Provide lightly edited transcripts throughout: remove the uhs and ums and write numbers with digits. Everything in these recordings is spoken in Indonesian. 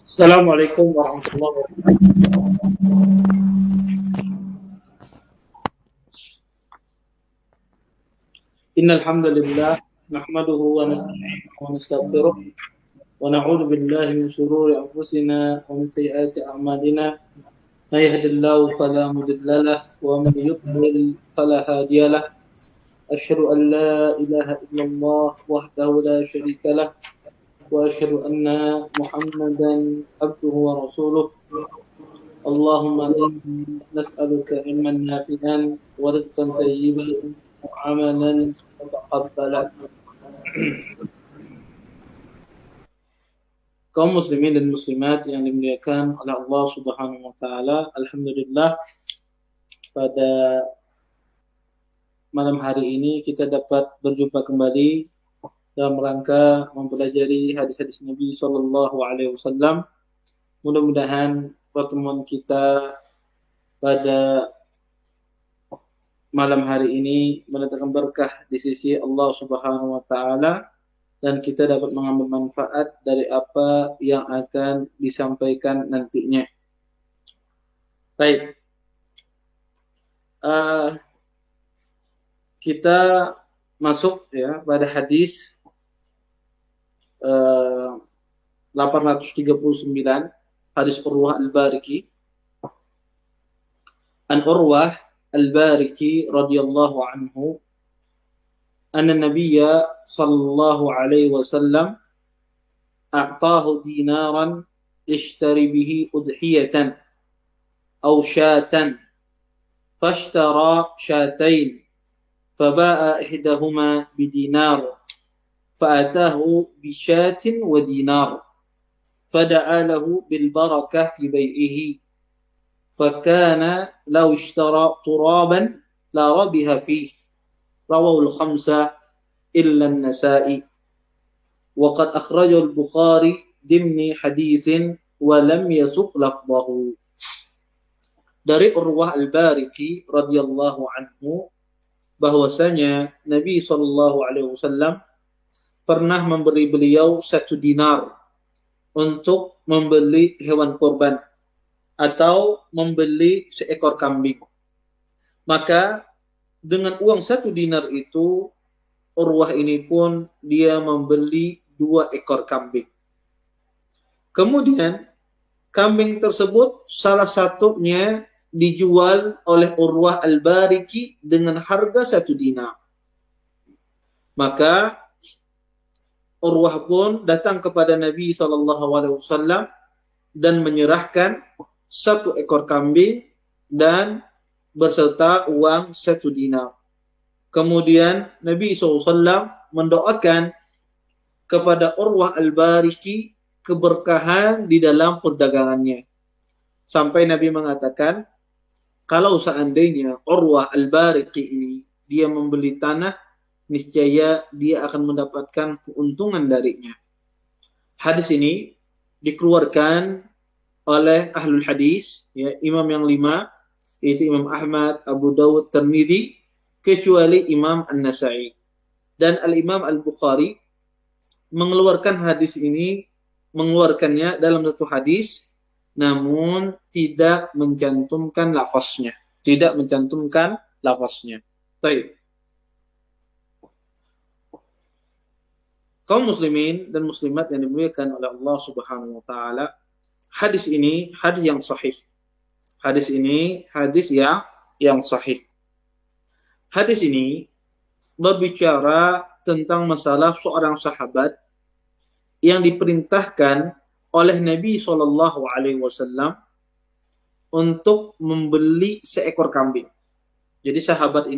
Assalamualaikum warahmatullahi wabarakatuh. Innal hamdalillah nahmaduhu wa nasta'inuhu wa nastaghfiruh wa na'udzu billahi min shururi anfusina wa min sayyiati a'malina. May yahdihillahu fala mudilla lahu wa man yudlil fala hadiya lahu. Asyhadu an la ilaha illallah wahdahu la syarika lahu wa asyhadu anna Muhammadan abduhu wa rasuluh. Allahumma inni nas'aluka ilman nafi'an wa rizqan thayyiban wa amalan mutaqabbalan. Kaum muslimin dan muslimat yang dimuliakan oleh Allah Subhanahu wa taala, alhamdulillah pada malam hari ini kita dapat berjumpa kembali dalam rangka mempelajari hadis-hadis Nabi sallallahu alaihi wasallam. Mudah-mudahan pertemuan kita pada malam hari ini mendatangkan berkah di sisi Allah Subhanahu wa taala dan kita dapat mengambil manfaat dari apa yang akan disampaikan nantinya. Baik. Kita masuk ya pada hadis 839, hadis Urwah Al-Bariki. An Urwah Al-Bariki radhiyallahu anhu anna Nabiyya sallallahu alaihi wasallam a'tahu dinaran ishtari bihi udhiyatan aw shatan fashtara shatain faba'a ihdahuma bidinar fa'atahu bishatin wa dinar fada'a lahu bil barakah fi bai'ihi fakana law ishtara turaban la rabiha fihi rawahu al-khamsah illa an-Nasa'i wa qad akhrajahu al-Bukhari dimni haditsin wa lam yasuq lafzahu. Dari Urwah Al-Bariki radhiyallahu anhu bahwasanya Nabi sallallahu alaihi wasallam pernah memberi beliau 1 dinar untuk membeli hewan kurban atau membeli seekor kambing. Maka dengan uang 1 dinar itu, Urwah ini pun dia membeli 2 ekor kambing. Kemudian kambing tersebut salah satunya dijual oleh Urwah Al-Bariki dengan harga 1 dinar. Maka Urwah pun datang kepada Nabi SAW dan menyerahkan 1 ekor kambing dan berserta uang 1 dinar. Kemudian Nabi SAW mendoakan kepada Urwah Al-Bariki keberkahan di dalam perdagangannya. Sampai Nabi mengatakan, kalau seandainya Urwah Al-Bariki ini dia membeli tanah, niscaya dia akan mendapatkan keuntungan darinya. Hadis ini dikeluarkan oleh ahlul hadis, ya, imam yang 5, yaitu Imam Ahmad, Abu Dawud, Tirmidzi, kecuali Imam An-Nasa'i. Dan Al-Imam Al-Bukhari mengeluarkan hadis ini, mengeluarkannya dalam satu hadis, namun tidak mencantumkan lafaznya. Tidak mencantumkan lafaznya. Baik. Kaum muslimin dan muslimat yang dimuliakan oleh Allah Subhanahu wa taala, hadis ini hadis yang sahih. Hadis ini hadis yang sahih. Hadis ini berbicara tentang masalah seorang sahabat yang diperintahkan oleh Nabi SAW untuk membeli seekor kambing. Jadi sahabat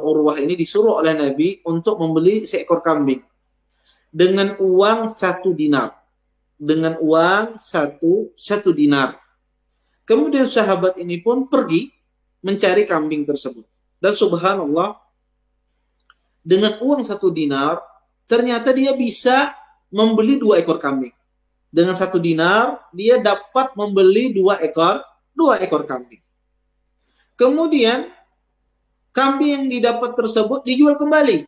Urwah ini disuruh oleh Nabi untuk membeli seekor kambing dengan uang 1 dinar. Dengan uang 1 dinar. Kemudian sahabat ini pun pergi mencari kambing tersebut. Dan subhanallah, dengan uang 1 dinar, ternyata dia bisa membeli 2 ekor kambing. Dengan 1 dinar, dia dapat membeli 2 ekor kambing. Kemudian, kambing yang didapat tersebut dijual kembali.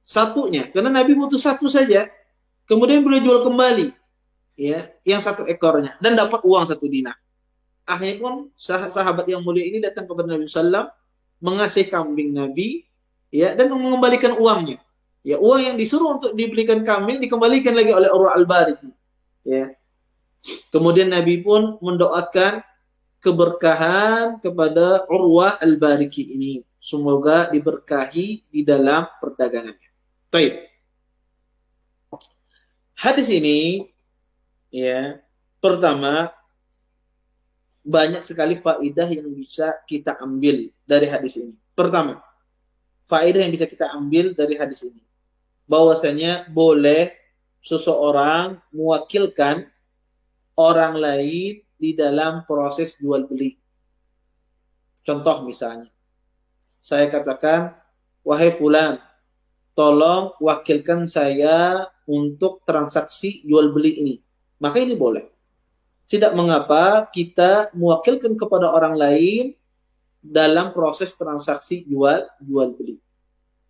Satunya, karena Nabi butuh 1 saja. Kemudian beliau jual kembali. ya, yang 1 ekornya dan dapat uang 1 dinar. Akhirnya pun sahabat yang mulia ini datang kepada Nabi Sallam, mengasih kambing Nabi, ya, dan mengembalikan uangnya. Ya, uang yang disuruh untuk dibelikan kambing dikembalikan lagi oleh Urwah Al-Bariki. Ya. Kemudian Nabi pun mendoakan keberkahan kepada Urwah Al-Bariki ini. Semoga diberkahi di dalam perdagangannya. Baik. Hadis ini, ya, pertama, banyak sekali faedah yang bisa kita ambil dari hadis ini. Pertama, faedah yang bisa kita ambil dari hadis ini, bahwasanya boleh seseorang mewakilkan orang lain di dalam proses jual beli. Contoh misalnya, saya katakan, wahai fulan, tolong wakilkan saya untuk transaksi jual beli ini. Maka ini boleh. Tidak mengapa kita mewakilkan kepada orang lain dalam proses transaksi jual beli.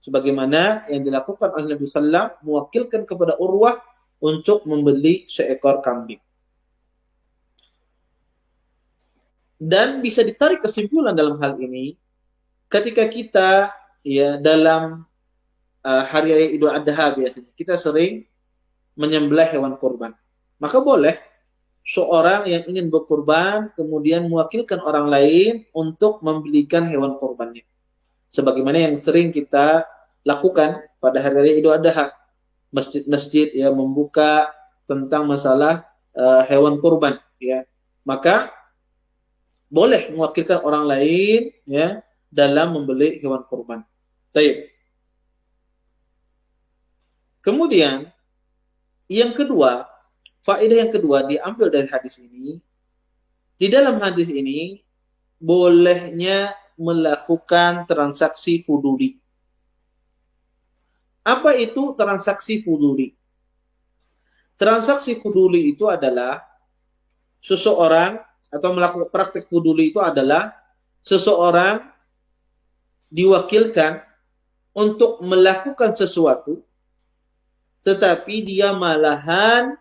Sebagaimana yang dilakukan oleh Nabi Sallam, mewakilkan kepada Urwah untuk membeli seekor kambing. Dan bisa ditarik kesimpulan dalam hal ini, ketika kita, ya, dalam hari raya Idul Adha biasanya kita sering menyembelih hewan kurban. Maka boleh seorang yang ingin berkurban kemudian mewakilkan orang lain untuk membelikan hewan kurbannya. Sebagaimana yang sering kita lakukan pada hari raya Idul Adha. Masjid-masjid, ya, membuka tentang masalah hewan kurban, ya. Maka boleh mewakilkan orang lain, ya, dalam membeli hewan kurban. Baik. Kemudian yang kedua, faedah yang kedua diambil dari hadis ini. Di dalam hadis ini bolehnya melakukan transaksi fuduli. Apa itu transaksi fuduli? Transaksi fuduli itu adalah seseorang, atau melakukan praktek fuduli itu adalah seseorang diwakilkan untuk melakukan sesuatu, tetapi dia malahan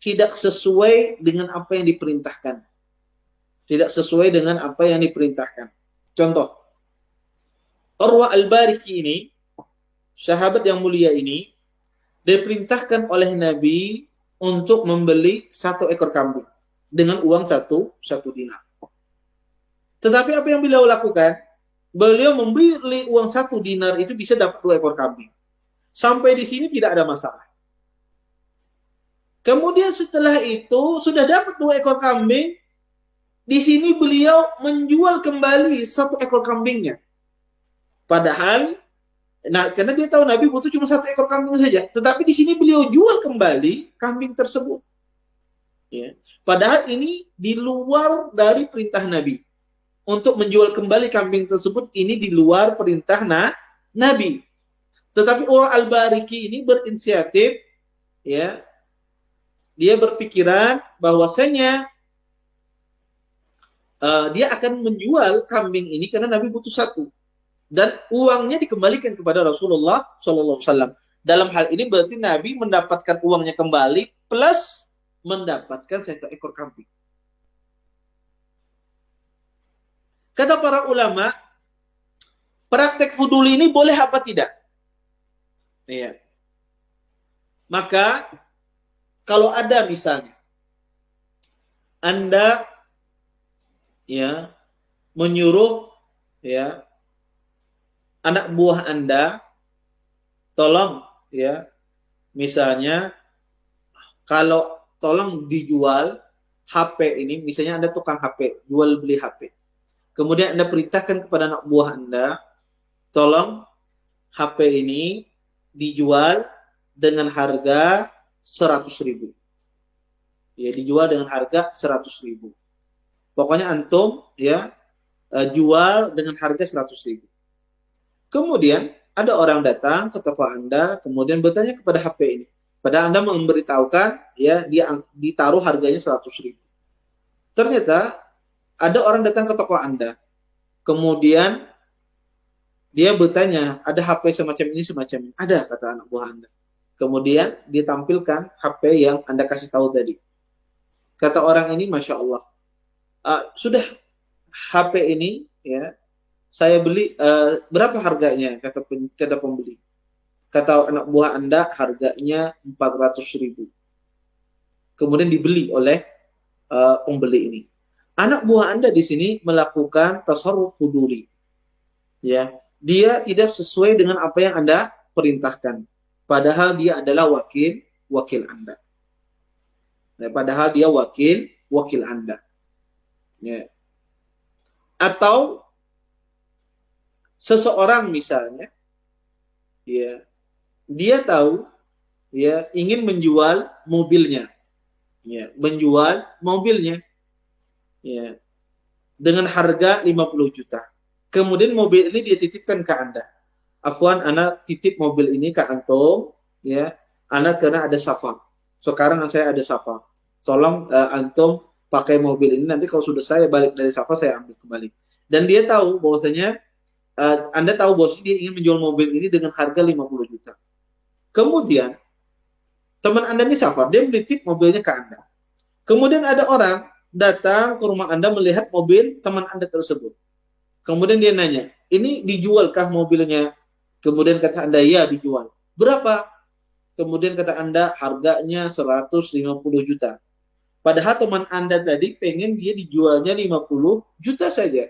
tidak sesuai dengan apa yang diperintahkan. Tidak sesuai dengan apa yang diperintahkan. Contoh, Urwah Al-Bariki ini, sahabat yang mulia ini, diperintahkan oleh Nabi untuk membeli 1 ekor kambing dengan uang 1 dinar. Tetapi apa yang beliau lakukan? Beliau membeli uang 1 dinar itu bisa dapat 2 ekor kambing. Sampai di sini tidak ada masalah. Kemudian setelah itu sudah dapat 2 ekor kambing, di sini beliau menjual kembali 1 ekor kambingnya. Padahal, karena dia tahu Nabi butuh cuma 1 ekor kambing saja. Tetapi di sini beliau jual kembali kambing tersebut. Ya. Padahal ini di luar dari perintah Nabi. Untuk menjual kembali kambing tersebut ini di luar perintah Nabi. Tetapi Urwah Al-Bariki ini berinisiatif, ya, dia berpikiran bahwasanya dia akan menjual kambing ini karena Nabi butuh 1, dan uangnya dikembalikan kepada Rasulullah SAW. Dalam hal ini berarti Nabi mendapatkan uangnya kembali plus mendapatkan 1 ekor kambing. Kata para ulama, praktek fuduli ini boleh apa tidak? Iya. Maka kalau ada misalnya Anda, ya, menyuruh, ya, anak buah Anda, tolong, ya, misalnya kalau tolong dijual HP ini, misalnya Anda tukang HP, jual beli HP. Kemudian Anda perintahkan kepada anak buah Anda, tolong HP ini dijual dengan harga 100.000. Ya, dijual dengan harga 100.000. Pokoknya antum, ya, jual dengan harga 100.000. Kemudian ada orang datang ke toko Anda, kemudian bertanya kepada HP ini. Padahal Anda memberitahukan, ya, dia ditaruh harganya 100.000. Ternyata ada orang datang ke toko Anda, kemudian dia bertanya, ada HP semacam ini, semacam ini? Ada, kata anak buah Anda. Kemudian ditampilkan HP yang Anda kasih tahu tadi. kata orang ini, Masya Allah, sudah HP ini ya saya beli, berapa harganya, kata pembeli. Kata anak buah Anda harganya 400.000. Kemudian dibeli oleh pembeli ini. Anak buah Anda di sini melakukan tasarruf fuduli. Ya, dia tidak sesuai dengan apa yang Anda perintahkan. Padahal dia adalah wakil Anda. Ya, padahal dia wakil Anda. Ya. Atau seseorang misalnya, ya, dia tahu, ya, ingin menjual mobilnya, ya, ya, dengan harga 50 juta. Kemudian mobil ini dia titipkan ke Anda. Afwan, anak titip mobil ini ke antum, ya, anak karena ada safar. Sekarang saya ada safar. Tolong antum pakai mobil ini, nanti kalau sudah saya balik dari safar saya ambil kembali. Dan dia tahu bahwasanya Anda tahu bahwasanya dia ingin menjual mobil ini dengan harga 50 juta. Kemudian teman Anda ini safar, dia menitip mobilnya ke Anda. Kemudian ada orang datang ke rumah Anda melihat mobil teman Anda tersebut. Kemudian dia nanya, ini dijualkah mobilnya? Kemudian kata Anda, ya dijual. Berapa? Kemudian kata Anda, harganya 150 juta. Padahal teman Anda tadi pengen dia dijualnya 50 juta saja.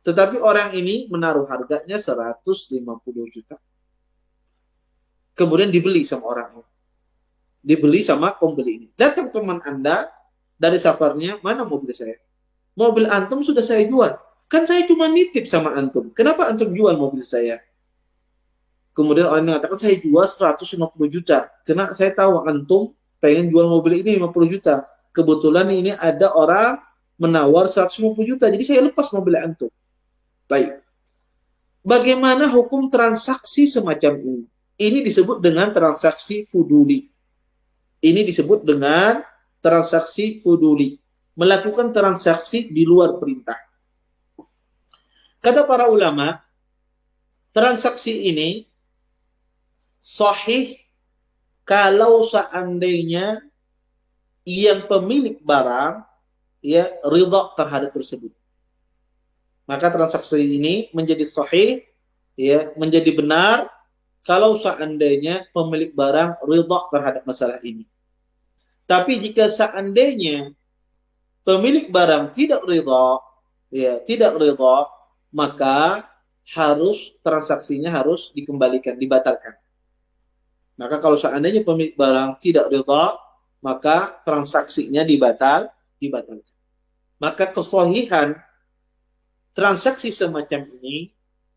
Tetapi orang ini menaruh harganya 150 juta. Kemudian dibeli sama orang ini. Dibeli sama pembeli ini. Datang teman Anda dari safarnya, mana mobil saya? Mobil antum sudah saya jual. Kan saya cuma nitip sama antum. Kenapa antum jual mobil saya? Kemudian orang mengatakan, saya jual 150 juta. Karena saya tahu antum pengen jual mobil ini 50 juta. Kebetulan ini ada orang menawar 150 juta. Jadi saya lepas mobil antum. Baik. Bagaimana hukum transaksi semacam ini? Ini disebut dengan transaksi fuduli. Ini disebut dengan transaksi fuduli. Melakukan transaksi di luar perintah. Kata para ulama, transaksi ini sahih kalau seandainya yang pemilik barang ya ridha terhadap tersebut. Maka transaksi ini menjadi sahih, ya, menjadi benar kalau seandainya pemilik barang ridha terhadap masalah ini. Tapi jika seandainya pemilik barang tidak ridha, ya, tidak ridha, maka transaksinya harus dikembalikan, dibatalkan. Maka kalau seandainya pemilik barang tidak ridha, maka transaksinya dibatalkan. Maka kesahihan transaksi semacam ini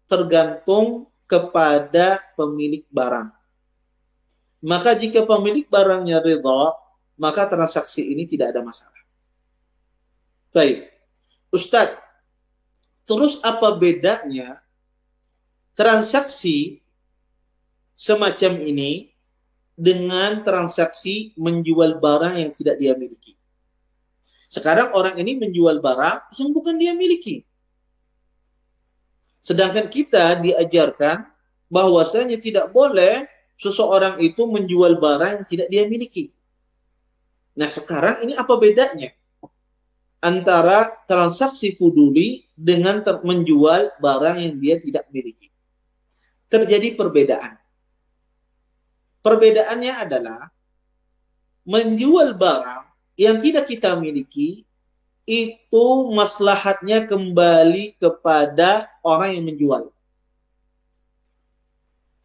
tergantung kepada pemilik barang. Maka jika pemilik barangnya ridha, maka transaksi ini tidak ada masalah. Baik, Ustadz, terus apa bedanya transaksi semacam ini dengan transaksi menjual barang yang tidak dia miliki? Sekarang orang ini menjual barang yang bukan dia miliki. Sedangkan kita diajarkan bahwasanya tidak boleh seseorang itu menjual barang yang tidak dia miliki. Nah, sekarang ini apa bedanya antara transaksi fuduli dengan menjual barang yang dia tidak miliki? Terjadi perbedaan. Perbedaannya adalah menjual barang yang tidak kita miliki itu maslahatnya kembali kepada orang yang menjual.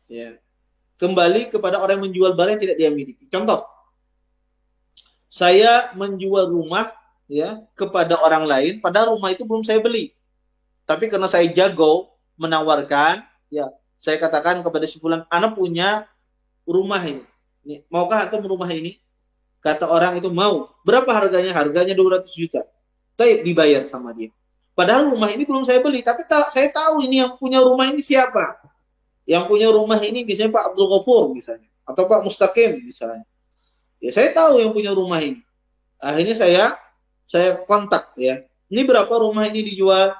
Ya. Kembali kepada orang yang menjual barang yang tidak dia miliki. Contoh, saya menjual rumah, ya, kepada orang lain, padahal rumah itu belum saya beli. Tapi karena saya jago menawarkan, ya, saya katakan kepada si fulan, Ana punya rumah ini. Maukah antum rumah ini? Kata orang itu mau. Berapa harganya? Harganya 200 juta. Baik, dibayar sama dia. Padahal rumah ini belum saya beli, tapi saya tahu ini yang punya rumah ini siapa. Yang punya rumah ini misalnya Pak Abdul Ghafur misalnya, atau Pak Mustaqim misalnya. Ya, saya tahu yang punya rumah ini. Akhirnya saya kontak, ya. Ini berapa rumah ini dijual?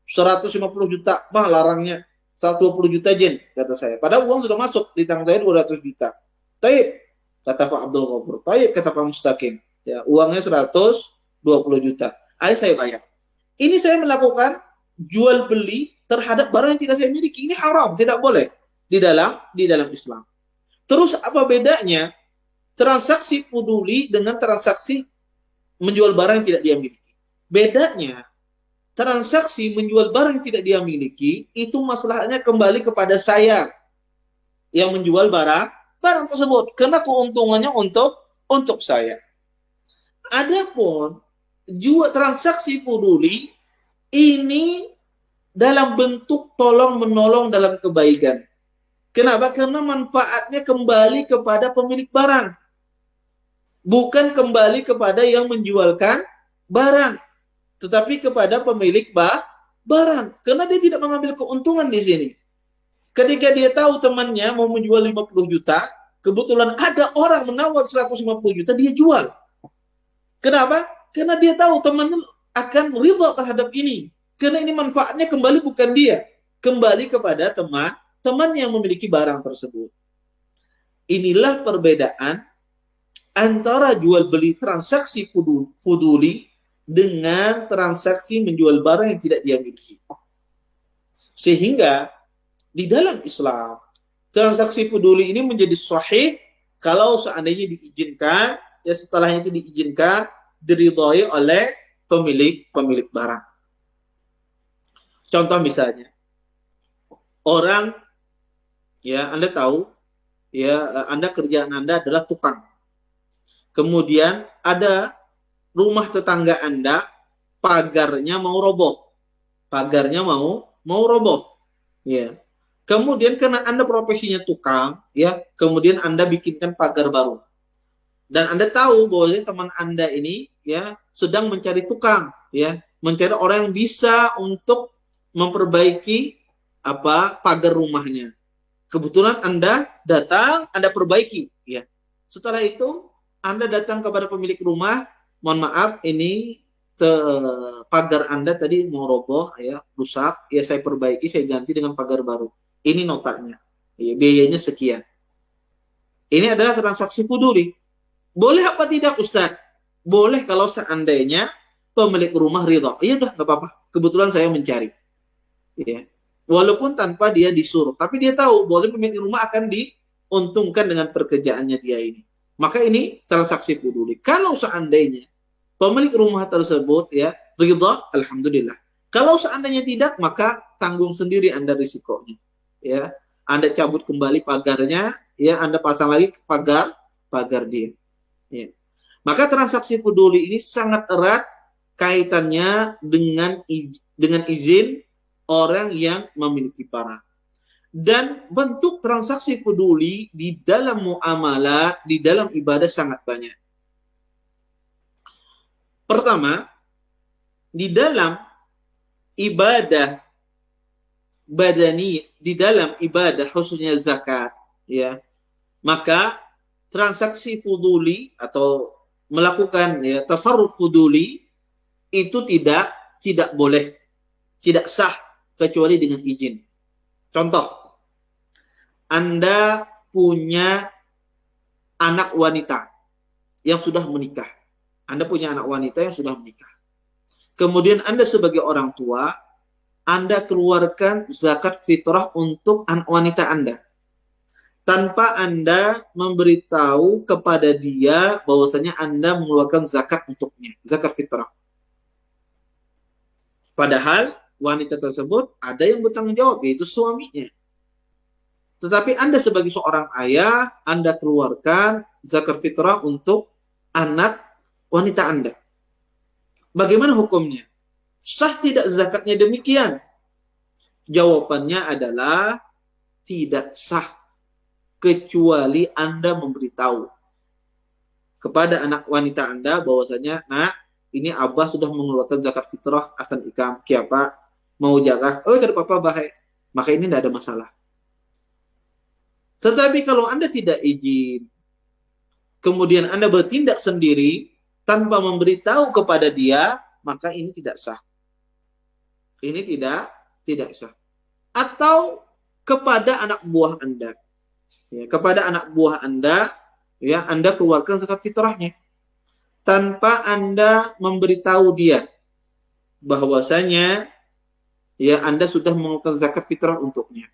150 juta. Mah larangnya 120 juta jen, kata saya. Padahal uang sudah masuk di tangan saya 200 juta. Taib, kata Pak Abdul Ghafur. Taib, kata Pak Mustaqim. Ya, uangnya 120 juta. Ayo saya bayar. Ini saya melakukan jual beli terhadap barang yang tidak saya miliki. Ini haram, tidak boleh di dalam Islam. Terus apa bedanya transaksi fuduli dengan transaksi menjual barang yang tidak dia miliki? Bedanya, transaksi menjual barang yang tidak dia miliki itu masalahnya kembali kepada saya yang menjual barang tersebut, karena keuntungannya untuk saya. Adapun transaksi fuduli ini dalam bentuk tolong menolong dalam kebaikan. Kenapa? Karena manfaatnya kembali kepada pemilik barang, bukan kembali kepada yang menjualkan barang, tetapi kepada pemilik barang. Karena dia tidak mengambil keuntungan di sini. Ketika dia tahu temannya mau menjual 50 juta, kebetulan ada orang menawar 150 juta, dia jual. Kenapa? Karena dia tahu temannya akan ridha terhadap ini. Karena ini manfaatnya kembali bukan dia, kembali kepada teman yang memiliki barang tersebut. Inilah perbedaan antara jual beli transaksi fuduli dengan transaksi menjual barang yang tidak dia miliki. Sehingga di dalam Islam, transaksi fuduli ini menjadi sahih kalau seandainya diizinkan, ya setelahnya itu diizinkan, diridhai oleh pemilik barang. Contoh misalnya, orang, ya Anda tahu, ya Anda kerjaan Anda adalah tukang. Kemudian ada rumah tetangga Anda, pagarnya mau roboh. Pagarnya mau roboh. Ya. Kemudian karena Anda profesinya tukang, ya, kemudian Anda bikinkan pagar baru. Dan Anda tahu bahwa teman Anda ini, ya, sedang mencari tukang, ya, mencari orang yang bisa untuk memperbaiki pagar rumahnya. Kebetulan Anda datang, Anda perbaiki, ya. Setelah itu Anda datang kepada pemilik rumah, mohon maaf, ini pagar Anda tadi mau roboh, ya, rusak, ya saya perbaiki, saya ganti dengan pagar baru. Ini notanya, ya, biayanya sekian. Ini adalah transaksi fuduli. Boleh apa tidak, Ustaz? Boleh kalau seandainya pemilik rumah ridha. Iya udah, nggak apa-apa. Kebetulan saya mencari. Ya. Walaupun tanpa dia disuruh, tapi dia tahu bahwa pemilik rumah akan diuntungkan dengan pekerjaannya dia ini. Maka ini transaksi fuduli. Kalau seandainya pemilik rumah tersebut, ya, ridha, alhamdulillah. Kalau seandainya tidak, maka tanggung sendiri Anda risikonya. Ya, Anda cabut kembali pagarnya, ya, Anda pasang lagi pagar dia. Ya. Maka transaksi fuduli ini sangat erat kaitannya dengan izin orang yang memiliki barang. Dan bentuk transaksi fuduli di dalam muamalah, di dalam ibadah sangat banyak. Pertama, di dalam ibadah badani, di dalam ibadah khususnya zakat, ya, maka transaksi fuduli atau melakukan, ya, tasarruf fuduli itu tidak boleh, tidak sah kecuali dengan izin. Contoh, Anda punya anak wanita yang sudah menikah. Anda punya anak wanita yang sudah menikah. Kemudian Anda sebagai orang tua, Anda keluarkan zakat fitrah untuk anak wanita Anda. Tanpa Anda memberitahu kepada dia bahwasanya Anda mengeluarkan zakat untuknya, zakat fitrah. Padahal wanita tersebut ada yang bertanggung jawab, yaitu suaminya. Tetapi Anda sebagai seorang ayah, Anda keluarkan zakat fitrah untuk anak wanita Anda. Bagaimana hukumnya? Sah tidak zakatnya demikian? Jawabannya adalah tidak sah, kecuali Anda memberitahu kepada anak wanita Anda bahwasanya, nak, ini Abah sudah mengeluarkan zakat fitrah asan ikam, kiapa mau jaga, oh kada apa-apa bahaya, maka ini tidak ada masalah. Tetapi kalau Anda tidak izin, kemudian Anda bertindak sendiri tanpa memberitahu kepada dia, maka ini tidak sah. Ini tidak sah. Atau kepada anak buah Anda. Ya, kepada anak buah Anda, ya, Anda keluarkan zakat fitrahnya. tanpa Anda memberitahu dia bahwasanya ya Anda sudah mengeluarkan zakat fitrah untuknya.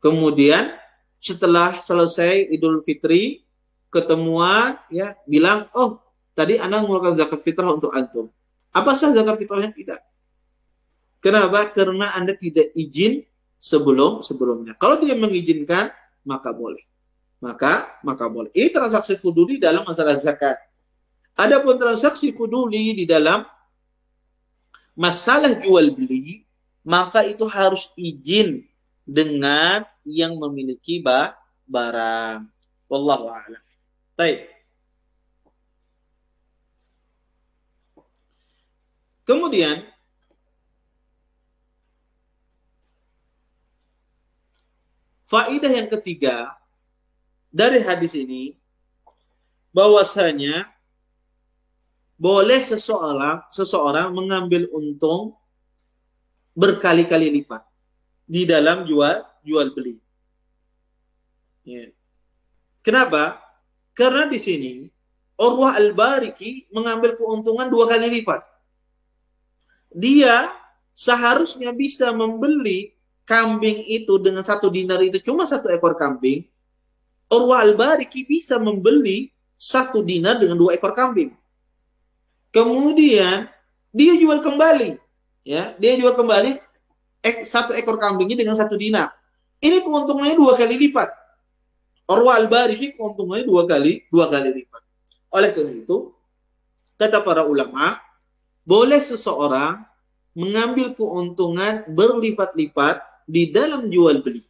Kemudian setelah selesai Idul Fitri, ketemuan ya bilang, "Oh, tadi Anda mengeluarkan zakat fitrah untuk antum." Apa sah zakat fitrahnya? Tidak. Kenapa? Karena Anda tidak izin sebelumnya. Kalau dia mengizinkan, maka boleh. Maka boleh. Ini transaksi fuduli dalam masalah zakat. Adapun transaksi fuduli di dalam masalah jual beli, maka itu harus izin dengan yang memiliki barang. Wallahu a'lam. Baik. Kemudian faidah yang ketiga dari hadis ini, bahwasanya boleh seseorang mengambil untung berkali-kali lipat di dalam jual beli. Ya. Kenapa? Karena di sini Urwah Al-Bariki mengambil keuntungan 2 kali lipat. Dia seharusnya bisa membeli kambing itu dengan 1 dinar, itu cuma 1 ekor kambing. Urwah Al-Bariki bisa membeli 1 dinar dengan 2 ekor kambing. Kemudian dia jual kembali, ya, dia jual kembali 1 ekor kambingnya dengan 1 dinar. Ini keuntungannya 2 kali lipat. Urwah Al-Bariki keuntungannya 2 kali lipat. Oleh karena itu, kata para ulama, boleh seseorang mengambil keuntungan berlipat-lipat di dalam jual beli,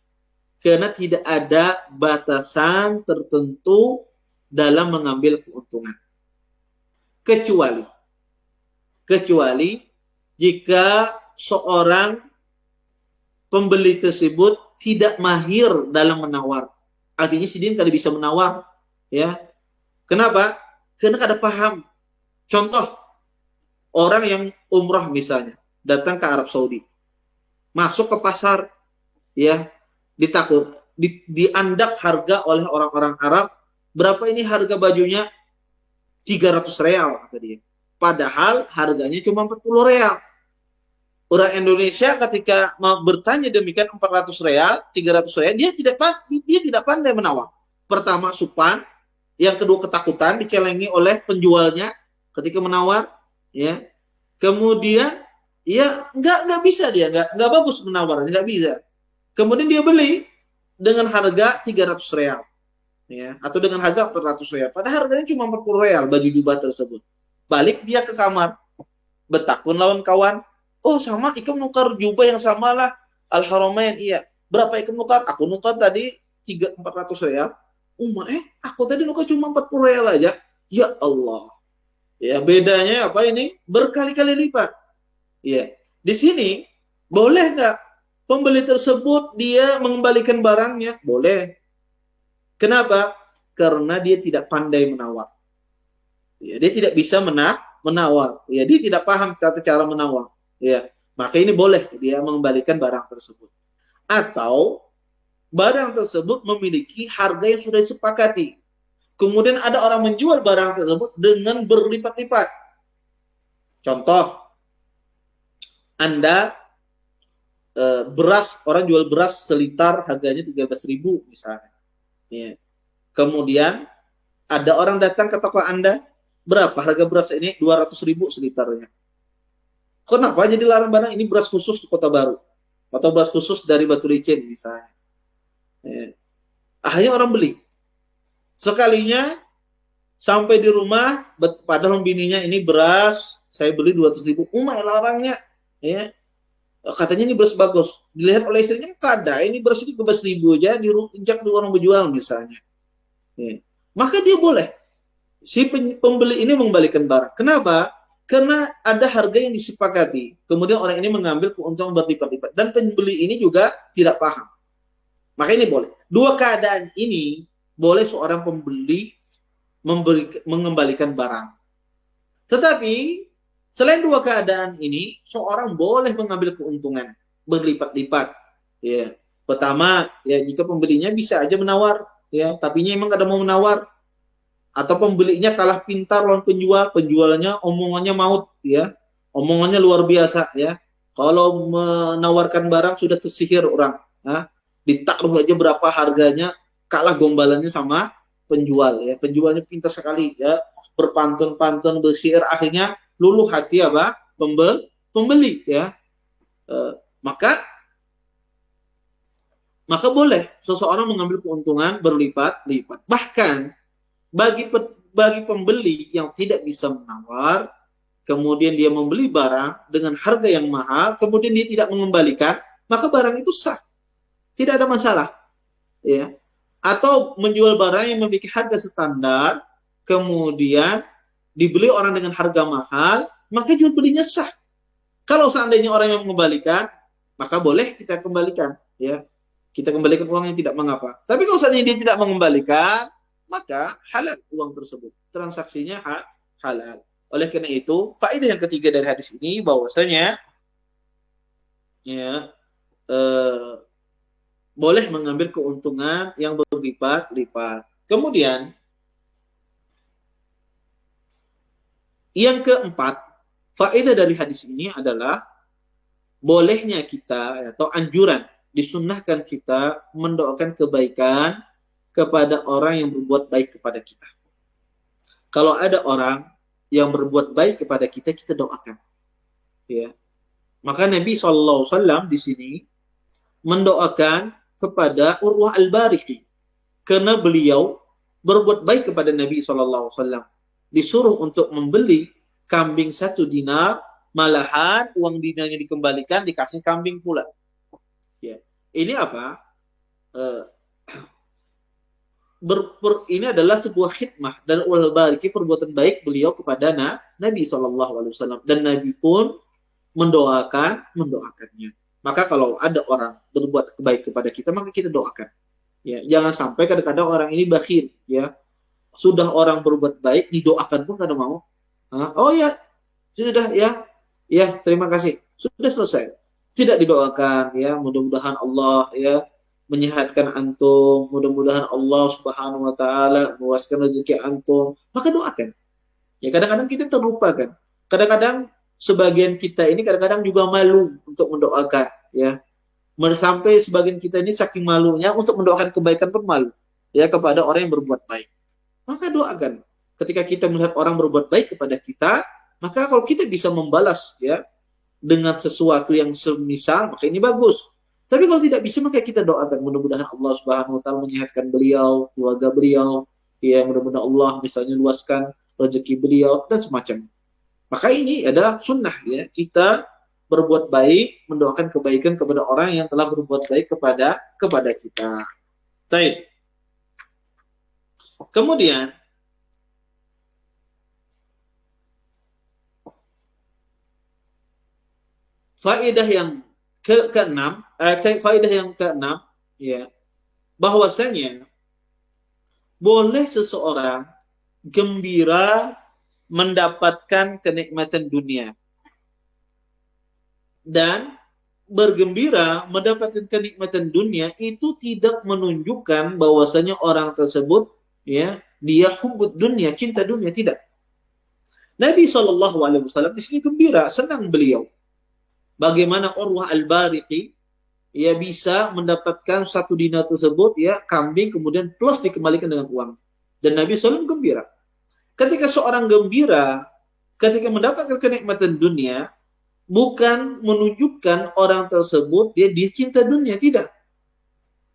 karena tidak ada batasan tertentu dalam mengambil keuntungan. Kecuali jika seorang pembeli tersebut tidak mahir dalam menawar. Artinya si dia tidak bisa menawar, ya. Kenapa? Karena kada paham. Contoh, orang yang umrah misalnya datang ke Arab Saudi, masuk ke pasar, ya, diandak harga oleh orang-orang Arab. Berapa ini harga bajunya? 300 real, kata dia. Padahal harganya cuma 40 real. Orang Indonesia ketika bertanya demikian 400 real, 300 real, dia tidak pandai menawar. Pertama supan, yang kedua ketakutan, dicelengi oleh penjualnya ketika menawar, ya. Kemudian ya nggak bisa, dia nggak bagus menawar, nggak bisa. Kemudian dia beli dengan harga 300 real, ya, atau dengan harga 400 real. Padahal harganya cuma 40 real baju jubah tersebut. Balik dia ke kamar, betakun lawan kawan, oh sama, ikam nukar jubah yang samalah Al-Haramain, iya. Berapa ikam nukar? Aku nukar tadi 400 real. Aku tadi nukar cuma 40 real aja. Ya Allah. Ya, bedanya apa ini? Berkali-kali lipat. Ya. Di sini boleh nggak pembeli tersebut dia mengembalikan barangnya? Boleh. Kenapa? Karena dia tidak pandai menawar. Ya, dia tidak bisa menawar. Ya, dia tidak paham tata cara menawar. Ya, maka ini boleh dia mengembalikan barang tersebut. Atau barang tersebut memiliki harga yang sudah disepakati. Kemudian ada orang menjual barang tersebut dengan berlipat-lipat. Contoh, Anda beras, orang jual beras selitar harganya 13.000 misalnya. Ya. Kemudian ada orang datang ke toko Anda, berapa harga beras ini? 200.000 selitarnya. Kenapa jadi larang barang? Ini beras khusus di Kota Baru, atau beras khusus dari Batu Licin misalnya. Ya. Akhirnya orang beli. Sekalinya sampai di rumah, padahal bininya, ini beras saya beli 200.000. Larangnya, ya. Katanya ini beras bagus. Dilihat oleh istrinya, kada, ini beras itu 12.000 aja, diinjak di orang berjual misalnya. Ya. Maka dia boleh, si pembeli ini mengembalikan barang. Kenapa? Karena ada harga yang disepakati. Kemudian orang ini mengambil keuntungan berlipat-lipat. Dan pembeli ini juga tidak paham. Maka ini boleh. Dua keadaan ini boleh seorang pembeli mengembalikan barang. Tetapi selain dua keadaan ini, seorang boleh mengambil keuntungan berlipat-lipat. Ya. Pertama, ya, jika pembelinya bisa aja menawar, ya, tapinya emang kada mau menawar. atau pembelinya kalah pintar lawan penjual, penjualannya omongannya maut ya, omongannya luar biasa ya. Kalau menawarkan barang sudah tersihir orang, ya. Ditaruh aja berapa harganya, kalah gombalannya sama penjual ya. Penjualnya pintar sekali ya, berpantun-pantun, bersihir, akhirnya luluh hati apa? Pembeli ya. Maka boleh seseorang mengambil keuntungan berlipat-lipat. Bahkan bagi pembeli yang tidak bisa menawar, kemudian dia membeli barang dengan harga yang mahal, kemudian dia tidak mengembalikan, maka barang itu sah, tidak ada masalah, ya. Atau menjual barang yang memiliki harga standar, kemudian dibeli orang dengan harga mahal, maka jual belinya sah. Kalau seandainya orang yang mengembalikan, maka boleh kita kembalikan, ya. Kita kembalikan uang yang tidak mengapa. Tapi kalau seandainya dia tidak mengembalikan, maka halal uang tersebut. Transaksinya halal. Oleh karena itu, faedah yang ketiga dari hadis ini bahwasanya ya boleh mengambil keuntungan yang berlipat-lipat. Kemudian yang keempat, faedah dari hadis ini adalah bolehnya kita atau anjuran disunnahkan kita mendoakan kebaikan kepada orang yang berbuat baik kepada kita. Kalau ada orang yang berbuat baik kepada kita, kita doakan. Ya. Maka Nabi SAW di sini mendoakan kepada Urwah Al-Bariqi karena beliau berbuat baik kepada Nabi SAW. Disuruh untuk membeli kambing 1 dinar, malahan uang dinarnya dikembalikan, dikasih kambing pula. Ya. Ini apa? Ini adalah sebuah khidmah dan Al-Bariqi perbuatan baik beliau kepada Nabi SAW, dan Nabi pun mendoakannya. Maka kalau ada orang berbuat baik kepada kita, maka kita doakan. Ya, jangan sampai kadang-kadang orang ini bakhil, ya. Sudah orang berbuat baik didoakan pun kadang mau. Oh ya, sudah ya. Ya, terima kasih. Sudah selesai. Tidak didoakan, ya. Mudah-mudahan Allah ya menyehatkan antum, mudah-mudahan Allah Subhanahu wa taala meluaskan rezeki antum. Maka doakan. Ya, kadang-kadang kita terlupakan. Kadang-kadang sebagian kita ini kadang-kadang juga malu untuk mendoakan, ya. Sampai sebagian kita ini saking malunya untuk mendoakan kebaikan pun malu, ya, kepada orang yang berbuat baik. Maka doakan. Ketika kita melihat orang berbuat baik kepada kita, maka kalau kita bisa membalas, ya, dengan sesuatu yang semisal, maka ini bagus. Tapi kalau tidak bisa, maka kita doakan mudah-mudahan Allah Subhanahu wa taala menyehatkan beliau, keluarga beliau, ya, mudah-mudahan Allah misalnya luaskan rezeki beliau dan semacamnya. Maka ini adalah sunnah, ya, kita berbuat baik, mendoakan kebaikan kepada orang yang telah berbuat baik kepada kita. Baik. Kemudian faedah yang keenam, ya, bahwasanya boleh seseorang gembira mendapatkan kenikmatan dunia dan bergembira mendapatkan kenikmatan dunia itu tidak menunjukkan bahwasanya orang tersebut, ya, dia hubbud dunia, cinta dunia, tidak. Nabi SAW di sini gembira, senang beliau. Bagaimana Urwah Al-Bariqi, ya, bisa mendapatkan 1 dinar tersebut, ya, kambing, kemudian plus dikembalikan dengan uang. Dan Nabi SAW gembira. Ketika seorang gembira, ketika mendapatkan kenikmatan dunia, bukan menunjukkan orang tersebut dia cinta dunia, tidak.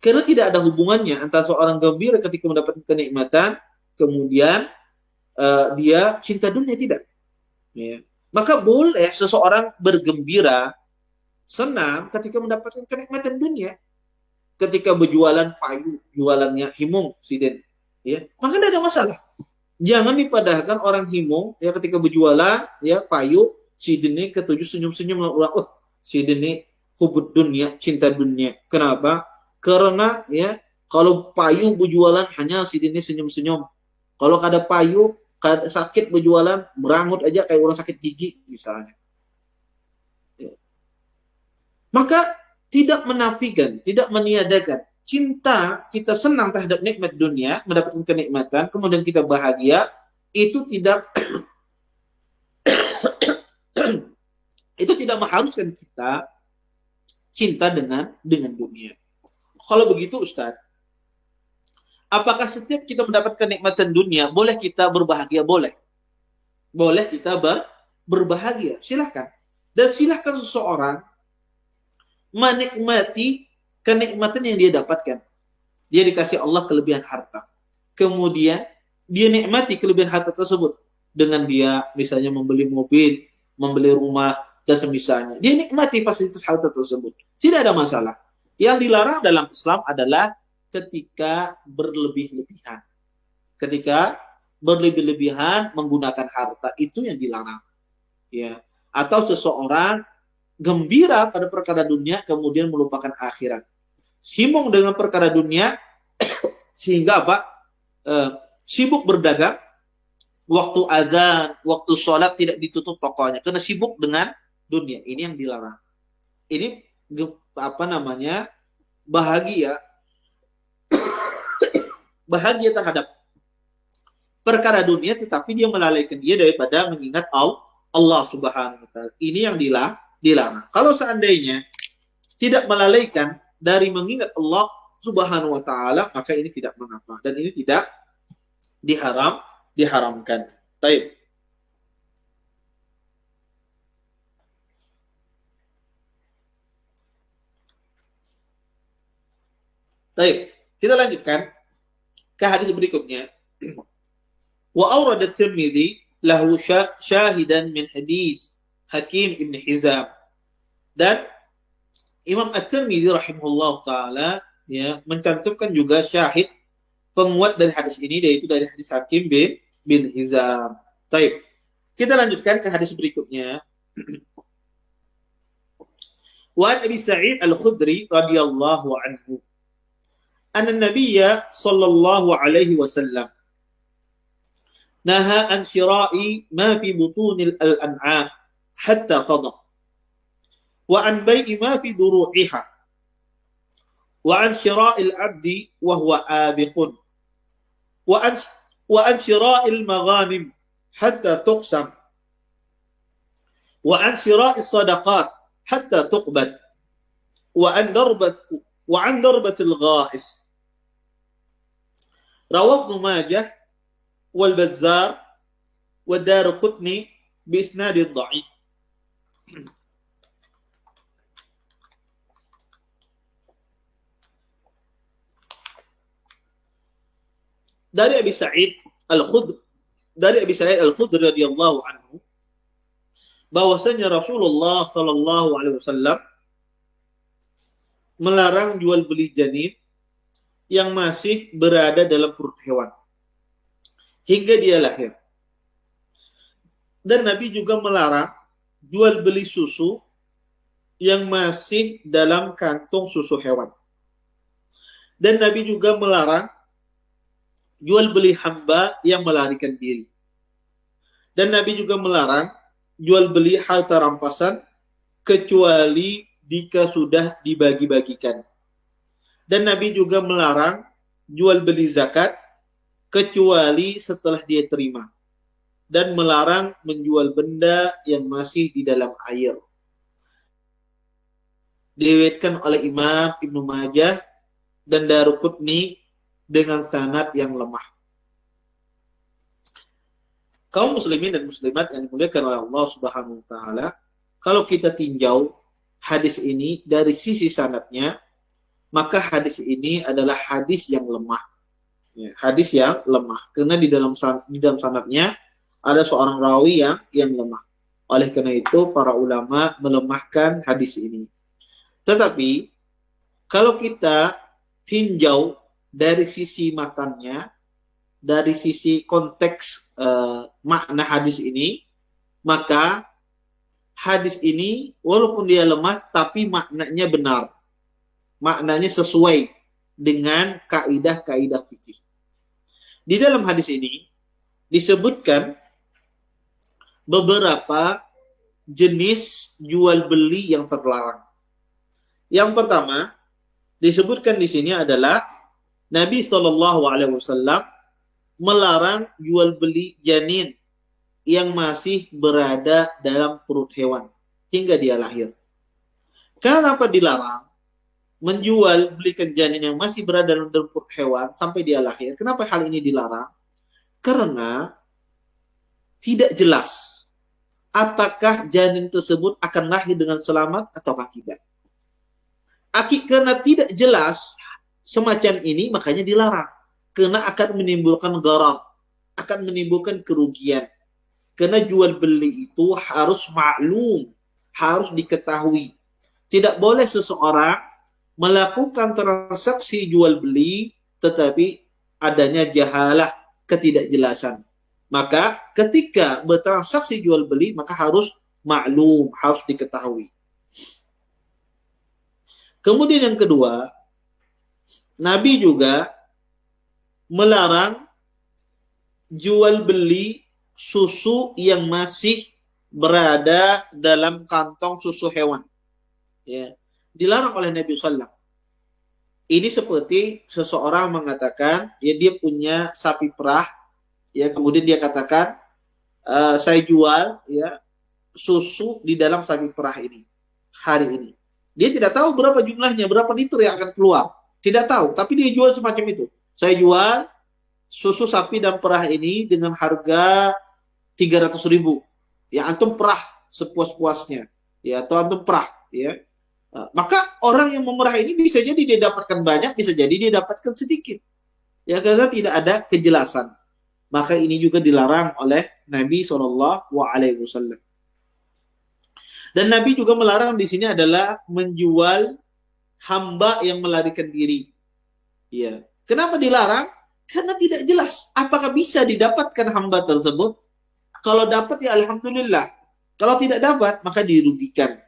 Karena tidak ada hubungannya antara seorang gembira ketika mendapatkan kenikmatan, kemudian dia cinta dunia, tidak. Ya. Maka boleh seseorang bergembira, senang ketika mendapatkan kenikmatan dunia. Ketika berjualan payu, jualannya himung, siden, ya, maka tidak ada masalah. Jangan dipadahkan orang himung, ya, ketika berjualan, ya, payu, siden ini ketujuh senyum-senyum, oh, siden ini hubud dunia, cinta dunia. Kenapa? Karena, ya, kalau payu berjualan hanya siden ini senyum-senyum. Kalau ada payu sakit berjualan, merangut aja kayak orang sakit gigi misalnya. Ya. Maka tidak menafikan, tidak meniadakan cinta, kita senang terhadap nikmat dunia, mendapatkan kenikmatan, kemudian kita bahagia, itu tidak itu tidak mengharuskan kita cinta dengan dunia. Kalau begitu Ustaz, apakah setiap kita mendapatkan nikmatan dunia, boleh kita berbahagia? Boleh. Boleh kita berbahagia. Silahkan. Dan silahkan seseorang menikmati kenikmatan yang dia dapatkan. Dia dikasih Allah kelebihan harta. Kemudian dia nikmati kelebihan harta tersebut dengan dia misalnya membeli mobil, membeli rumah, dan semisalnya. Dia nikmati fasilitas harta tersebut. Tidak ada masalah. Yang dilarang dalam Islam adalah ketika berlebih-lebihan. Ketika berlebih-lebihan menggunakan harta, itu yang dilarang. Ya. Atau seseorang gembira pada perkara dunia kemudian melupakan akhirat. Sibuk dengan perkara dunia sehingga apa? Sibuk berdagang, waktu azan, waktu sholat tidak ditutup tokonya karena sibuk dengan dunia. Ini yang dilarang. Ini apa namanya? Bahagia terhadap perkara dunia, tetapi dia melalaikan dia daripada mengingat Allah Subhanahu wa taala. Ini yang dilarang. Kalau seandainya tidak melalaikan dari mengingat Allah Subhanahu wa taala, maka ini tidak mengapa dan ini tidak diharamkan. Baik. Baik, kita lanjutkan ke hadis berikutnya. Wa awrad at-Tirmidzi lahu syahidan min hadis Hakim ibn Hizam. Dan Imam At-Tirmidzi rahimahullah taala ya mencantumkan juga syahid penguat dari hadis ini, yaitu dari hadis Hakim bin Hizam. Baik. Kita lanjutkan ke hadis berikutnya. Wa Abi Sa'id Al-Khudri radhiyallahu anhu anna an-nabiyya sallallahu alaihi wasallam naha an shira'i ma fi butunil al-an'am hatta qada wa an bai'i ma fi duru'iha wa an shira'il 'abdi wa huwa abiqun wa an shira'il maghanim hatta tuqsam wa an shira'is sadaqat hatta tuqbad wa an darbatil gha'is. Rawahu Ibnu Majah wal Bazzar wa Daruqutni bi isnadin dha'if. Dari Abi Sa'id Al-Khudri radhiyallahu anhu bahwasanya Rasulullah sallallahu alaihi wasallam melarang jual beli janin yang masih berada dalam perut hewan hingga dia lahir. Dan Nabi juga melarang jual beli susu yang masih dalam kantung susu hewan. Dan Nabi juga melarang jual beli hamba yang melarikan diri. Dan Nabi juga melarang jual beli harta rampasan kecuali jika sudah dibagi-bagikan. Dan Nabi juga melarang jual beli zakat kecuali setelah dia terima. Dan melarang menjual benda yang masih di dalam air. Diriwayatkan oleh Imam Ibnu Majah dan Daruqutni dengan sanad yang lemah. Kaum muslimin dan muslimat yang dimuliakan oleh Allah Subhanahu wa taala, kalau kita tinjau hadis ini dari sisi sanadnya, maka hadis ini adalah hadis yang lemah. Ya, hadis yang lemah karena di dalam sanadnya ada seorang rawi yang lemah. Oleh karena itu para ulama melemahkan hadis ini. Tetapi kalau kita tinjau dari sisi matanya, dari sisi konteks makna hadis ini, maka hadis ini walaupun dia lemah tapi maknanya benar. Maknanya sesuai dengan kaidah-kaidah fikih. Di dalam hadis ini disebutkan beberapa jenis jual beli yang terlarang. Yang pertama, disebutkan di sini adalah Nabi Shallallahu Alaihi Wasallam melarang jual beli janin yang masih berada dalam perut hewan hingga dia lahir. Kenapa dilarang menjual belikan janin yang masih berada dalam perut hewan sampai dia lahir? Kenapa hal ini dilarang? Karena tidak jelas apakah janin tersebut akan lahir dengan selamat atau tidak. Karena tidak jelas semacam ini, makanya dilarang. Karena akan menimbulkan gharar, akan menimbulkan kerugian. Karena jual beli itu harus maklum, harus diketahui. Tidak boleh seseorang melakukan transaksi jual beli tetapi adanya jahalah, ketidakjelasan. Maka ketika bertransaksi jual beli maka harus maklum, harus diketahui. Kemudian yang kedua, Nabi juga melarang jual beli susu yang masih berada dalam kantong susu hewan. Ya, dilarang oleh Nabi SAW. Ini seperti seseorang mengatakan, ya dia punya sapi perah, ya kemudian dia katakan, saya jual ya susu di dalam sapi perah ini hari ini. Dia tidak tahu berapa jumlahnya, berapa liter yang akan keluar. Tidak tahu, tapi dia jual semacam itu. Saya jual susu sapi dan perah ini dengan harga 300.000. Ya antum perah sepuas-puasnya. Ya atau antum perah, ya. Maka orang yang memerah ini bisa jadi dia dapatkan banyak, bisa jadi dia dapatkan sedikit. Ya karena tidak ada kejelasan. Maka ini juga dilarang oleh Nabi SAW. Dan Nabi juga melarang di sini adalah menjual hamba yang melarikan diri. Ya. Kenapa dilarang? Karena tidak jelas apakah bisa didapatkan hamba tersebut. Kalau dapat ya alhamdulillah. Kalau tidak dapat maka dirugikan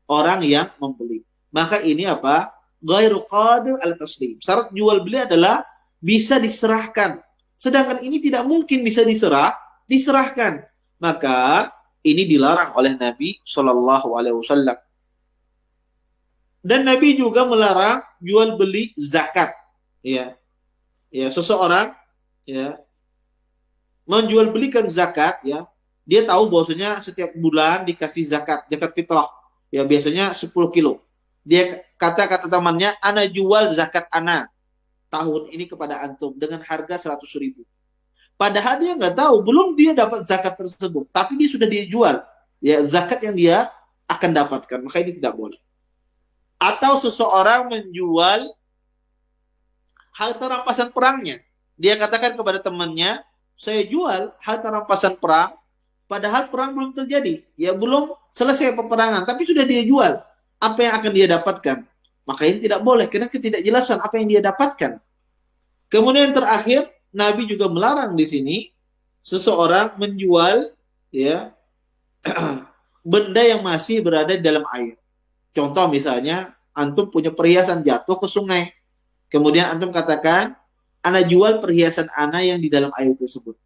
orang yang membeli. Maka ini apa? Ghairu qadir al taslim. Syarat jual beli adalah bisa diserahkan. Sedangkan ini tidak mungkin bisa diserahkan. Maka ini dilarang oleh Nabi Shallallahu Alaihi Wasallam. Dan Nabi juga melarang jual beli zakat. Ya, ya seseorang ya menjual belikan zakat, ya dia tahu bahwasanya setiap bulan dikasih zakat fitrah, ya biasanya 10 kilo. Dia kata temannya, ana jual zakat ana tahun ini kepada antum dengan harga 100.000. Padahal dia nggak tahu, belum dia dapat zakat tersebut, tapi dia sudah dia jual ya zakat yang dia akan dapatkan. Maka ini tidak boleh. Atau seseorang menjual harta rampasan perangnya. Dia katakan kepada temannya, saya jual harta rampasan perang, padahal perang belum terjadi. Ya belum selesai peperangan, tapi sudah dia jual. Apa yang akan dia dapatkan? Maka ini tidak boleh, karena ketidakjelasan apa yang dia dapatkan. Kemudian terakhir, Nabi juga melarang di sini seseorang menjual ya benda yang masih berada di dalam air. Contoh misalnya, antum punya perhiasan jatuh ke sungai. Kemudian antum katakan, ana jual perhiasan ana yang di dalam air tersebut.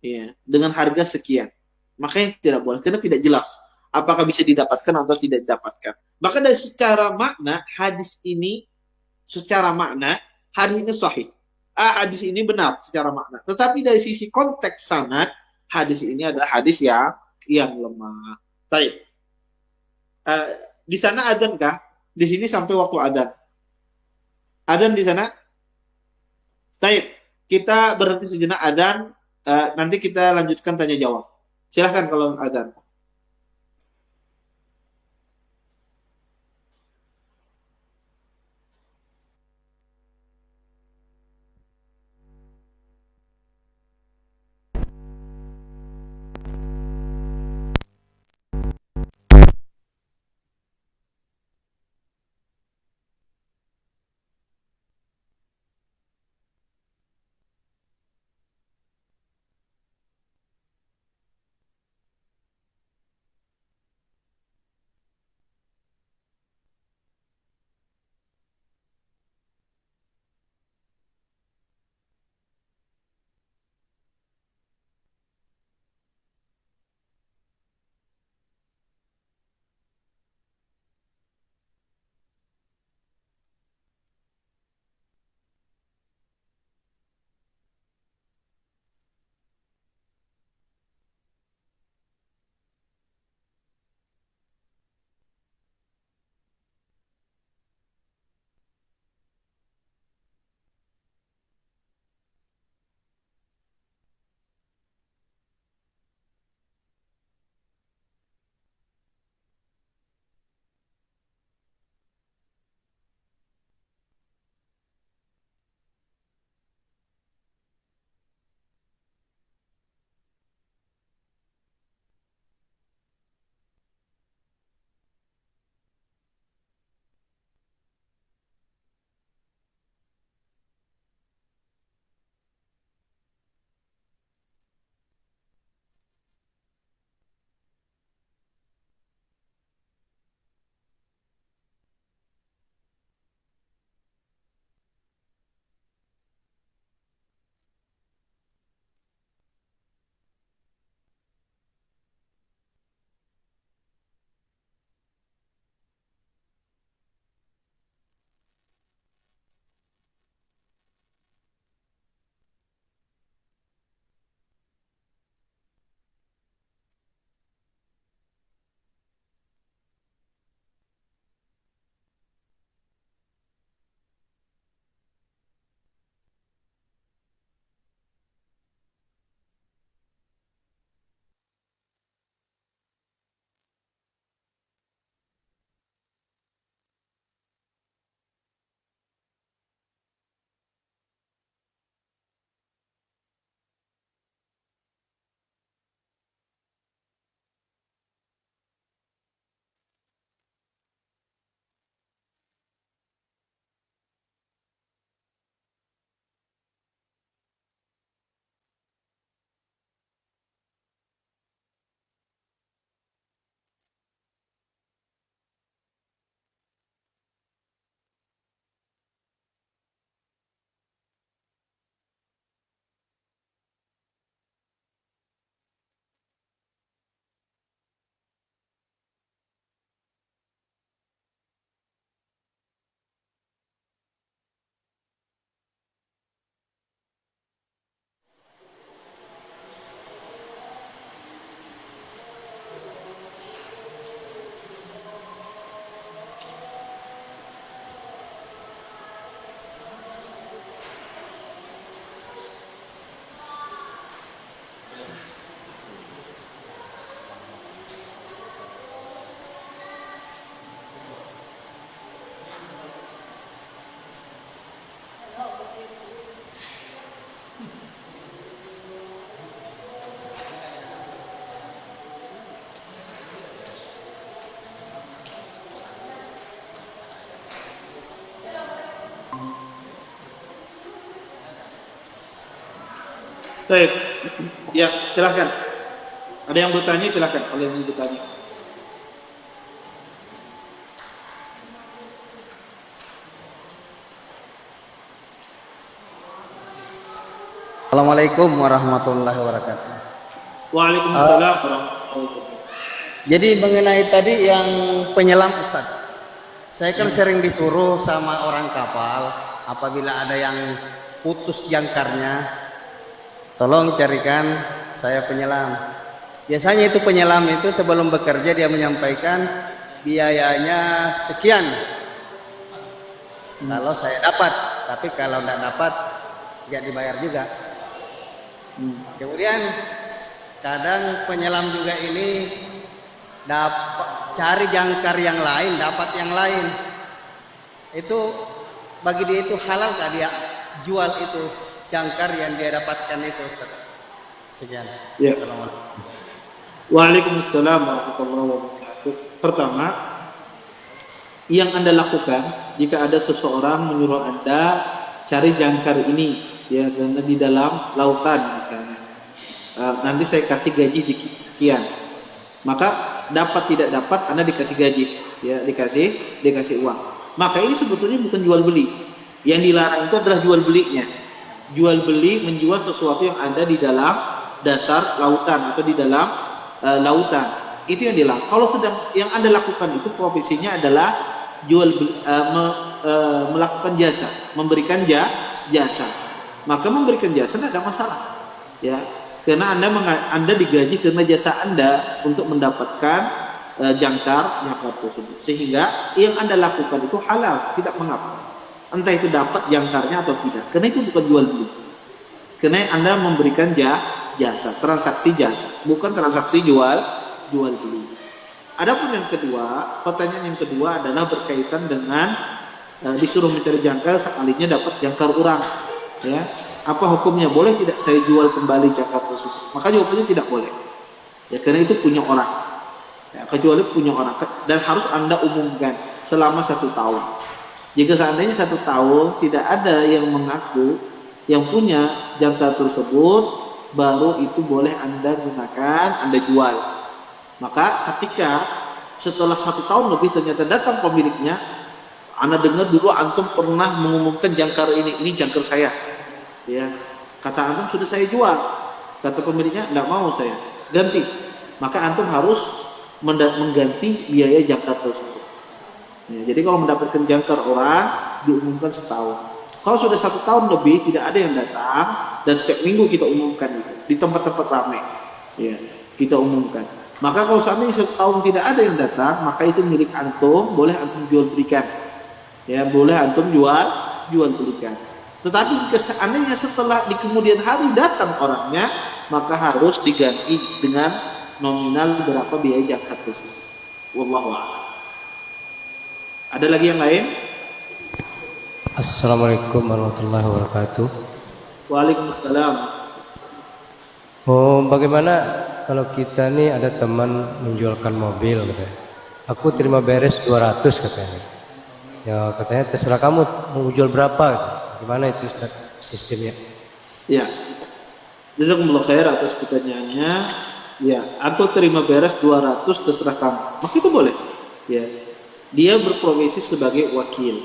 Ya, dengan harga sekian. Makanya tidak boleh, karena tidak jelas apakah bisa didapatkan atau tidak didapatkan. Maka dari secara makna, hadis ini sahih. Hadis ini benar secara makna. Tetapi dari sisi konteks sanad, hadis ini adalah hadis yang lemah. Baik. Di sana adzan kah? Di sini sampai waktu adzan. Adzan di sana? Baik. Kita berhenti sejenak adzan. Nanti kita lanjutkan tanya jawab. Silahkan kalau adzan. Baik. Ya, silahkan. Ada yang bertanya, silahkan. Kalau yang bertanya. Assalamualaikum warahmatullahi wabarakatuh. Waalaikumsalam warahmatullahi wabarakatuh. Jadi mengenai tadi yang penyelam Ustaz, saya kan sering disuruh sama orang kapal apabila ada yang putus jangkarnya, tolong carikan saya penyelam. Biasanya itu penyelam itu sebelum bekerja dia menyampaikan biayanya sekian kalau saya dapat, tapi kalau tidak dapat nggak dibayar juga. Kemudian kadang penyelam juga ini dapat cari jangkar yang lain, dapat yang lain. Itu bagi dia itu halal nggak dia jual itu jangkar yang dia dapatkan itu, Ustaz? Sekian. Ya. Waalaikumsalam warahmatullahi wabarakatuh. Pertama, yang Anda lakukan jika ada seseorang menyuruh Anda cari jangkar ini, ya, karena di dalam lautan misalnya, nanti saya kasih gaji sekian, maka dapat tidak dapat Anda dikasih gaji, ya, dikasih uang. Maka ini sebetulnya bukan jual beli. Yang dilarang itu adalah jual belinya. Jual beli menjual sesuatu yang ada di dalam dasar lautan atau di dalam lautan. Itu yang dilarang. Kalau sedang yang Anda lakukan itu profesinya adalah jual beli, melakukan jasa, memberikan jasa. Maka memberikan jasa tidak ada masalah. Ya, karena Anda digaji karena jasa Anda untuk mendapatkan jangkar tersebut, sehingga yang Anda lakukan itu halal, tidak mengapa, entah itu dapat jangkarnya atau tidak, karena itu bukan jual beli, karena Anda memberikan jasa, transaksi jasa, bukan transaksi jual beli. Adapun yang kedua, pertanyaan yang kedua adalah berkaitan dengan disuruh mencari jangkar sekalinya dapat jangkar orang, ya, apa hukumnya? Boleh tidak saya jual kembali jangkar tersebut? Maka jawabannya tidak boleh, ya, karena itu punya orang, ya, kecuali punya orang, dan harus Anda umumkan selama 1 tahun. Jika seandainya 1 tahun tidak ada yang mengaku yang punya jangkar tersebut, baru itu boleh Anda gunakan, Anda jual. Maka ketika setelah 1 tahun lebih ternyata datang pemiliknya, Anda dengar dulu antum pernah mengumumkan jangkar ini jangkar saya, ya, kata antum sudah saya jual, kata pemiliknya tidak mau, saya ganti, maka antum harus mengganti biaya jangkar tersebut, ya. Jadi kalau mendapatkan jangkar orang diumumkan setahun. Kalau sudah 1 tahun lebih tidak ada yang datang, dan setiap minggu kita umumkan itu di tempat-tempat ramai, ya, kita umumkan, maka kalau seandainya 1 tahun tidak ada yang datang, maka itu milik antum, boleh antum jual belikan, ya, boleh antum jual belikan. Tetapi jika seandainya setelah di kemudian hari datang orangnya, maka harus diganti dengan nominal berapa biaya zakat tersebut. Wallahu a'lam. Ada lagi yang lain? Assalamualaikum warahmatullahi wabarakatuh. Waalaikumsalam. Oh, bagaimana kalau kita nih ada teman menjualkan mobil, katanya, aku terima beres 200 katanya. Ya, katanya terserah kamu mau jual berapa. Gimana itu, Ustaz, sistemnya? Ya, jazakumullah khair atas pertanyaannya. Ya, aku terima beres 200 terserah kamu, maka itu boleh, ya. Dia berprofesi sebagai wakil,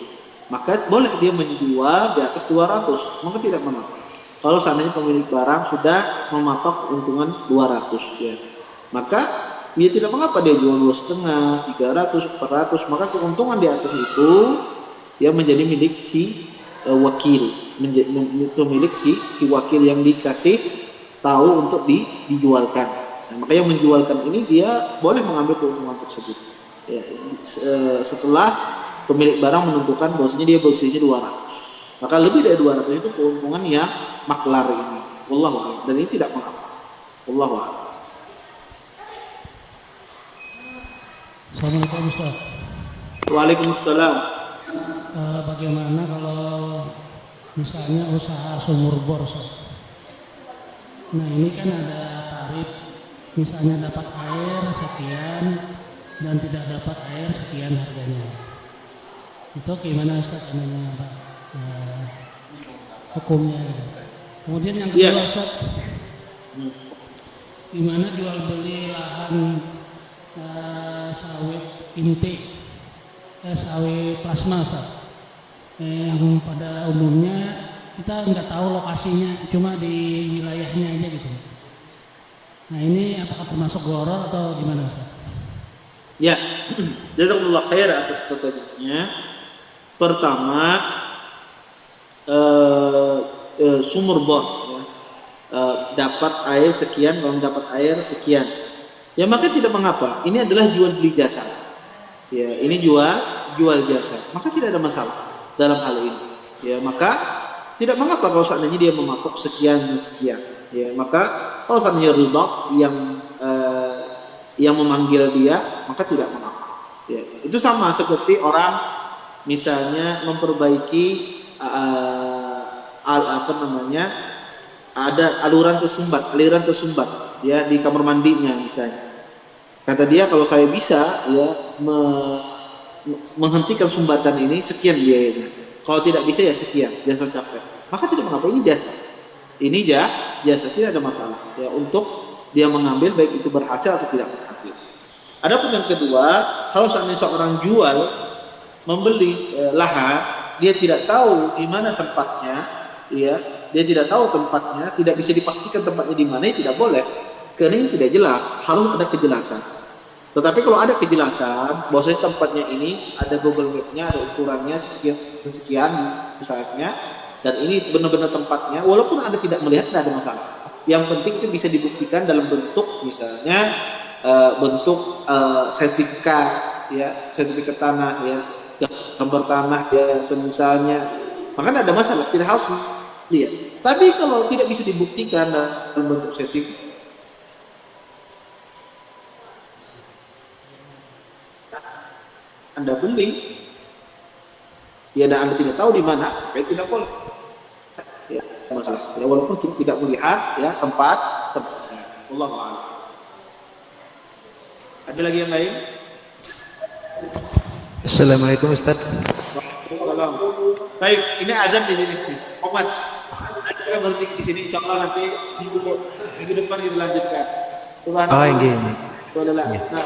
maka boleh dia menjual di atas 200, maka tidak mengapa. Kalau seandainya pemilik barang sudah mematok keuntungan 200, ya, maka dia tidak mengapa dia jual 2,5, 300, 400, maka keuntungan di atas itu ya menjadi milik si wakil, menjadi milik si wakil yang dikasih tahu untuk dijualkan. Nah, maka yang menjualkan ini dia boleh mengambil keuntungan tersebut, ya, setelah pemilik barang menentukan bahwasanya dia bersihnya 200, maka lebih dari 200 itu keuntungan yang maklar ini. Wallahu a'lam. Dan ini tidak mengapa. Wallahu a'lam. Assalamualaikum Ustaz. Waalaikumsalam. Bagaimana kalau misalnya usaha sumur bor, Ustaz? Nah, ini kan ada tarif, misalnya dapat air sekian dan tidak dapat air sekian harganya. Itu gimana Ustaz, hukumnya? Kemudian yang kedua, Ustaz, di mana jual beli lahan sawit inti, sawit plasma, Ustaz. Yang pada umumnya kita nggak tahu lokasinya, cuma di wilayahnya aja gitu. Nah ini apakah termasuk gharar atau gimana, Ustaz? Ya, jazakumullah khair atas pertanyaannya. Pertama, sumur bor, ya. Dapat air sekian, kalau dapat air sekian, ya maka tidak mengapa. Ini adalah jual beli jasa, ya ini jual jasa, maka tidak ada masalah dalam hal ini, ya maka tidak mengapa kalau seandainya dia mematok sekian sekian, ya maka kalau seandainya ridha yang memanggil dia, maka tidak mengapa, ya itu sama seperti orang misalnya memperbaiki ada aliran tersumbat ya di kamar mandinya misalnya. Kata dia kalau saya bisa ya menghentikan sumbatan ini sekian biayanya. Kalau tidak bisa ya sekian, jasa capek. Maka tidak mengapa, ini jasa. Ini jasa, tidak ada masalah ya untuk dia mengambil baik itu berhasil atau tidak berhasil. Adapun yang kedua, kalau seandainya seorang jual membeli lahan, dia tidak tahu di mana tempatnya, ya dia tidak tahu tempatnya, tidak bisa dipastikan tempatnya di mana, tidak boleh, karena ini tidak jelas, harus ada kejelasan. Tetapi kalau ada kejelasan, bahwasanya tempatnya ini ada Google Map-nya, ada ukurannya sekian misalnya, dan ini benar-benar tempatnya, walaupun Anda tidak melihat tidak ada masalah. Yang penting itu bisa dibuktikan dalam bentuk misalnya bentuk sertifikat, ya sertifikat tanah, ya gambar tanah, ya semisalnya, maka tidak ada masalah, tidak harus lihat. Tapi kalau tidak bisa dibuktikan dalam bentuk sertifikat, Anda beli, ya dan Anda tidak tahu di mana, maka tidak boleh. Ya, masalah. Ya, walaupun tidak melihat ya tempatnya. Wallahu a'lam. Ada lagi yang lain? Assalamualaikum Ustaz. Waalaikumsalam. Baik, ini azan di sini. Omat. Kita berhenti di sini, insyaallah nanti minggu depan kita lanjutkan. Subhanallah. Nah,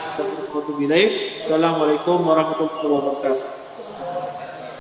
Assalamualaikum warahmatullahi wabarakatuh.